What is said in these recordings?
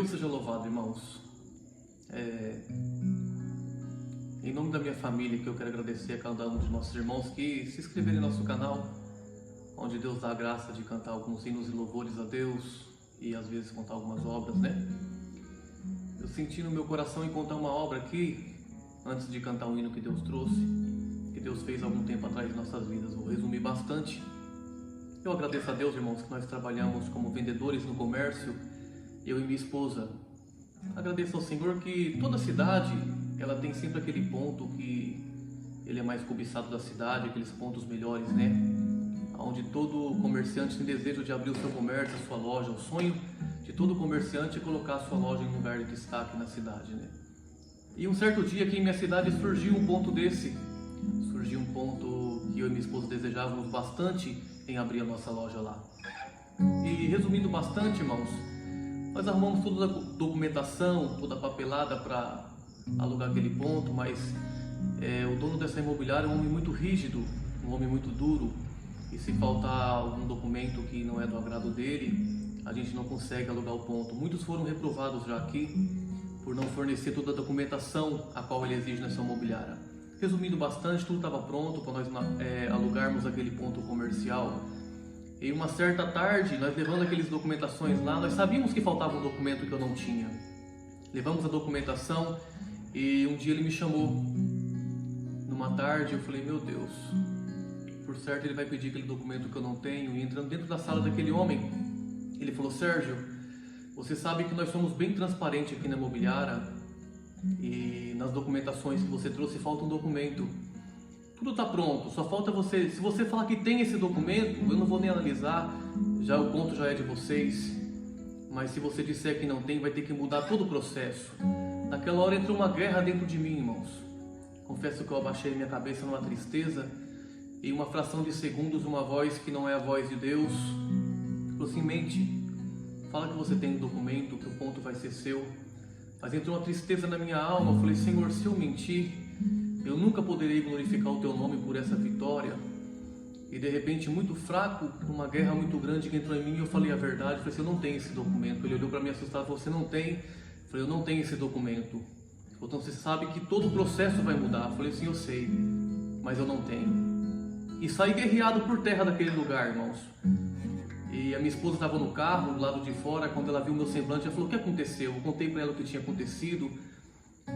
Deus seja louvado, irmãos. Em nome da minha família, que eu quero agradecer a cada um de nossos irmãos que se inscreveram em nosso canal, onde Deus dá a graça de cantar alguns hinos e louvores a Deus e às vezes contar algumas obras, né? Eu senti no meu coração em contar uma obra aqui, antes de cantar um hino que Deus trouxe, que Deus fez há algum tempo atrás em nossas vidas. Vou resumir bastante. Eu agradeço a Deus, irmãos, que nós trabalhamos como vendedores no comércio, eu e minha esposa. Agradeço ao Senhor que toda cidade, ela tem sempre aquele ponto que ele é mais cobiçado da cidade, aqueles pontos melhores, né? Onde todo comerciante tem desejo de abrir o seu comércio, a sua loja. O sonho de todo comerciante é colocar a sua loja em um lugar de destaque na cidade, né? E um certo dia aqui em minha cidade surgiu um ponto desse. Surgiu um ponto que eu e minha esposa desejávamos bastante em abrir a nossa loja lá. E resumindo bastante, irmãos, nós arrumamos toda a documentação, toda a papelada para alugar aquele ponto, mas o dono dessa imobiliária é um homem muito rígido, um homem muito duro, e se faltar algum documento que não é do agrado dele, a gente não consegue alugar o ponto. Muitos foram reprovados já aqui por não fornecer toda a documentação a qual ele exige nessa imobiliária. Resumindo bastante, tudo estava pronto para nós alugarmos aquele ponto comercial. E uma certa tarde, nós levando aquelas documentações lá, nós sabíamos que faltava um documento que eu não tinha. Levamos a documentação e um dia ele me chamou. Numa tarde eu falei, meu Deus, por certo ele vai pedir aquele documento que eu não tenho. E entrando dentro da sala daquele homem, ele falou, Sérgio, você sabe que nós somos bem transparentes aqui na imobiliária e nas documentações que você trouxe falta um documento. Tudo está pronto, só falta você. Se você falar que tem esse documento, eu não vou nem analisar, já o ponto já é de vocês. Mas se você disser que não tem, vai ter que mudar todo o processo. Naquela hora entrou uma guerra dentro de mim, irmãos. Confesso que eu abaixei minha cabeça numa tristeza e uma fração de segundos uma voz que não é a voz de Deus falou assim, mente, fala que você tem um documento, que o ponto vai ser seu. Mas entrou uma tristeza na minha alma, eu falei, Senhor, se eu mentir, eu nunca poderei glorificar o Teu nome por essa vitória. E de repente, muito fraco, uma guerra muito grande que entrou em mim, eu falei a verdade. Eu falei assim, eu não tenho esse documento. Ele olhou para mim assustado e falou, você não tem? Eu falei, eu não tenho esse documento. Ele falou, então você sabe que todo o processo vai mudar. Eu falei assim, eu sei, mas eu não tenho. E saí guerreado por terra daquele lugar, irmãos. E a minha esposa estava no carro, do lado de fora, quando ela viu meu semblante, ela falou, o que aconteceu? Eu contei para ela o que tinha acontecido.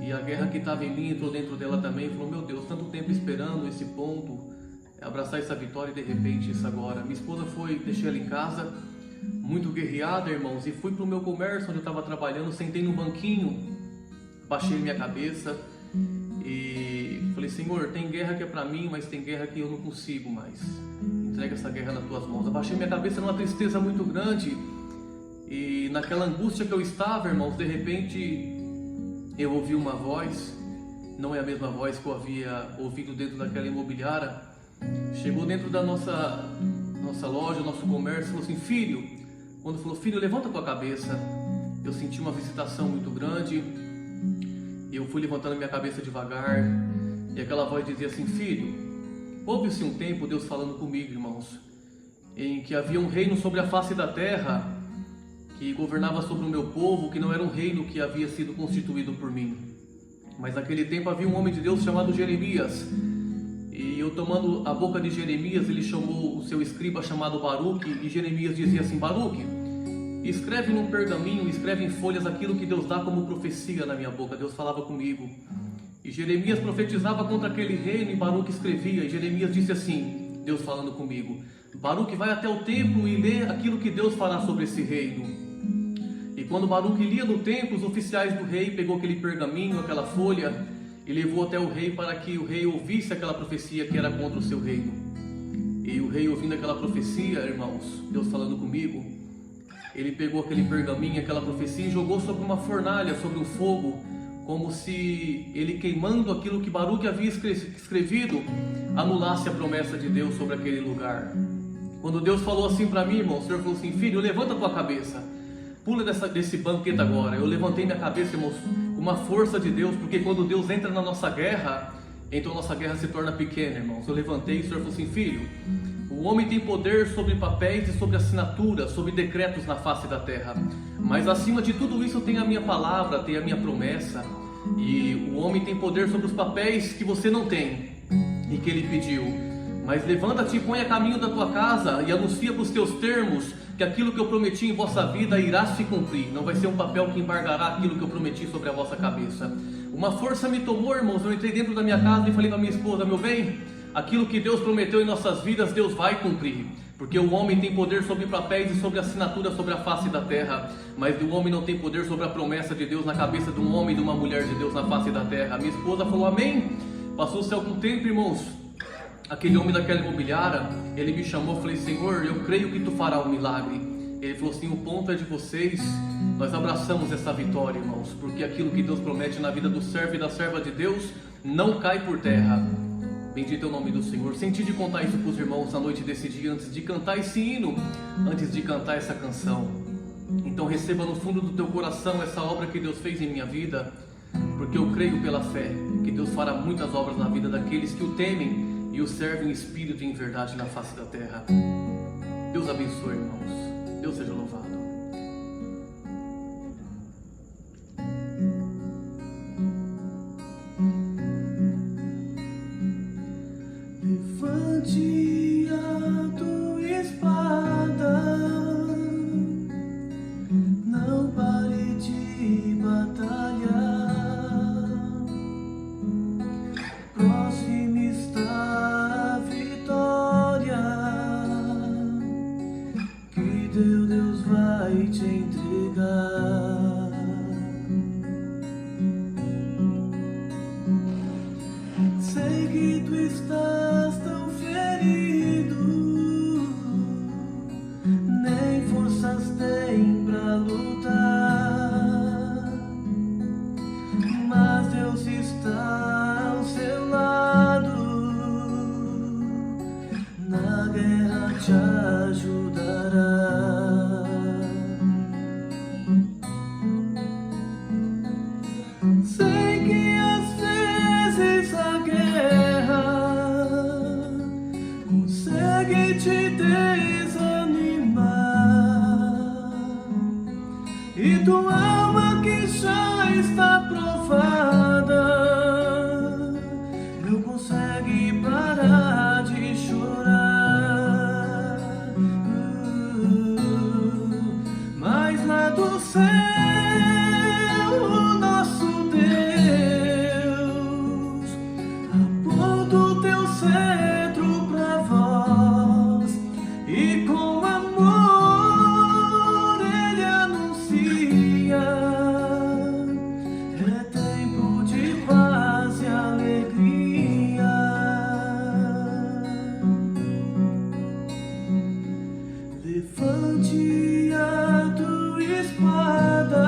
E a guerra que estava em mim entrou dentro dela também. Falou, meu Deus, tanto tempo esperando esse ponto, abraçar essa vitória e de repente isso agora. Minha esposa foi, deixei ela em casa, muito guerreada, irmãos, e fui para o meu comércio onde eu estava trabalhando, sentei no banquinho, baixei minha cabeça e falei, Senhor, tem guerra que é para mim, mas tem guerra que eu não consigo mais. Entrega essa guerra nas Tuas mãos. Abaixei minha cabeça numa tristeza muito grande e naquela angústia que eu estava, irmãos, de repente eu ouvi uma voz, não é a mesma voz que eu havia ouvido dentro daquela imobiliária. Chegou dentro da nossa loja, nosso comércio, falou assim, filho. Quando falou, filho, levanta a tua cabeça. Eu senti uma visitação muito grande. Eu fui levantando minha cabeça devagar. E aquela voz dizia assim, filho, houve-se um tempo, Deus falando comigo, irmãos, em que havia um reino sobre a face da terra, que governava sobre o meu povo, que não era um reino que havia sido constituído por mim. Mas naquele tempo havia um homem de Deus chamado Jeremias. E eu tomando a boca de Jeremias, ele chamou o seu escriba chamado Baruque, e Jeremias dizia assim, Baruque, escreve num pergaminho, escreve em folhas aquilo que Deus dá como profecia na minha boca. Deus falava comigo. E Jeremias profetizava contra aquele reino e Baruque escrevia. E Jeremias disse assim, Deus falando comigo, Baruque vai até o templo e lê aquilo que Deus fará sobre esse reino. E quando Baruque lia no templo, os oficiais do rei pegou aquele pergaminho, aquela folha, e levou até o rei para que o rei ouvisse aquela profecia que era contra o seu reino. E o rei ouvindo aquela profecia, irmãos, Deus falando comigo, ele pegou aquele pergaminho, aquela profecia e jogou sobre uma fornalha, sobre um fogo, como se ele queimando aquilo que Baruque havia escrevido, anulasse a promessa de Deus sobre aquele lugar. Quando Deus falou assim para mim, irmão, o Senhor falou assim, filho, levanta a tua cabeça, pula desse banquete agora. Eu levantei minha cabeça, irmãos, uma força de Deus, porque quando Deus entra na nossa guerra, então nossa guerra se torna pequena, irmãos. Eu levantei e o Senhor falou assim: filho, o homem tem poder sobre papéis e sobre assinaturas, sobre decretos na face da terra, mas acima de tudo isso tem a minha palavra, tem a minha promessa. E o homem tem poder sobre os papéis que você não tem e que ele pediu. Mas levanta-te e põe a caminho da tua casa e anuncia para os teus termos que aquilo que eu prometi em vossa vida irá se cumprir. Não vai ser um papel que embargará aquilo que eu prometi sobre a vossa cabeça. Uma força me tomou, irmãos. Eu entrei dentro da minha casa e falei com a minha esposa: meu bem, aquilo que Deus prometeu em nossas vidas, Deus vai cumprir. Porque o homem tem poder sobre papéis e sobre assinaturas sobre a face da terra, mas o homem não tem poder sobre a promessa de Deus na cabeça de um homem e de uma mulher de Deus na face da terra. Minha esposa falou amém. Passou-se algum tempo, irmãos, aquele homem daquela imobiliária, ele me chamou, falei: Senhor, eu creio que tu fará um milagre. Ele falou assim: o ponto é de vocês, nós abraçamos essa vitória, irmãos, porque aquilo que Deus promete na vida do servo e da serva de Deus não cai por terra. Bendito é o nome do Senhor. Senti de contar isso para os irmãos na noite desse dia, antes de cantar esse hino, antes de cantar essa canção. Então receba no fundo do teu coração essa obra que Deus fez em minha vida, porque eu creio pela fé que Deus fará muitas obras na vida daqueles que o temem e o servem em espírito e em verdade na face da terra. Deus abençoe, irmãos. Deus seja louvado. Levante a tua espada, não pare de batalhar. Próximo está a vitória que teu Deus vai te entregar. Sei que tu estás tão ferido, nem forças tem pra lutar, mas Deus está ao seu lado, na guerra te ajudará. Sei que às vezes a guerra consegue te desanimar, e tua alma que já está provada não consegue parar de chorar. Mas lá do céu o nosso Deus aponta o teu cetro pra vós, e com amor ele anuncia: é tempo de paz e alegria. Levante a tua espada,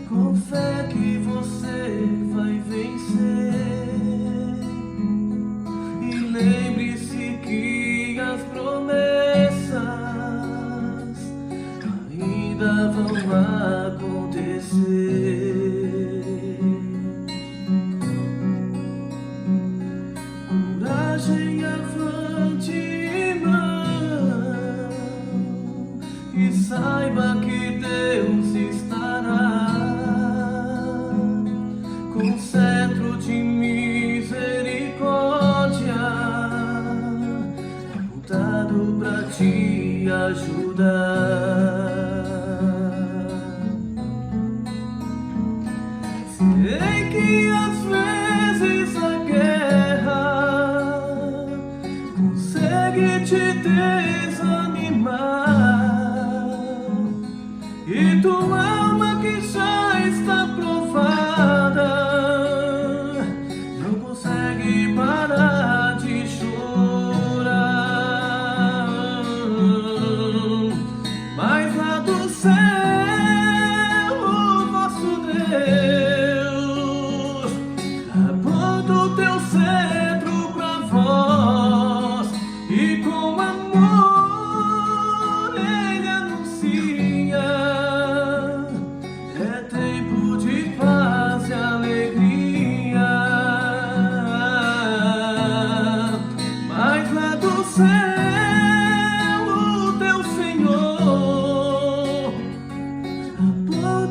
com fé que você vai vencer, e lembre-se que as promessas ainda vão acontecer. Coragem, avante, irmão, e saiba que Deus estará com cetro de misericórdia apontado pra te ajudar. Sei que às vezes a guerra consegue te desanimar, e tua alma que já está provada não consegue parar de chorar. Mas lá do céu o nosso Deus aponta o teu cetro pra vós, e com amor ele anuncia: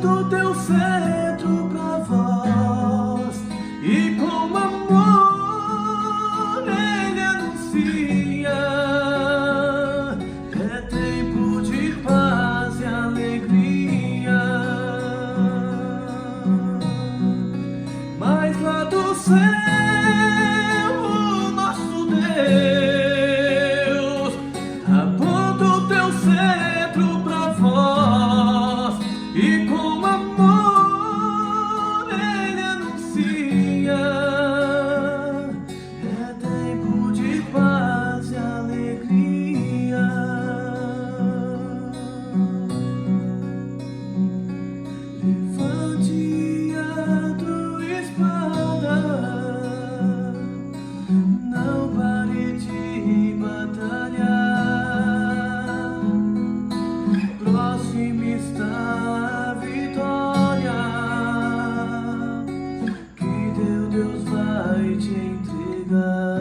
Aponta o teu cetro pra voz e com amor ele anuncia. É tempo de paz e alegria. Mas lá do céu o nosso Deus aponta o teu cetro pra voz e com amor ele anuncia. É tempo de paz e alegria. Levante a tua espada, não pare de batalhar. Próximo está a vitória que teu Deus vai te entregar.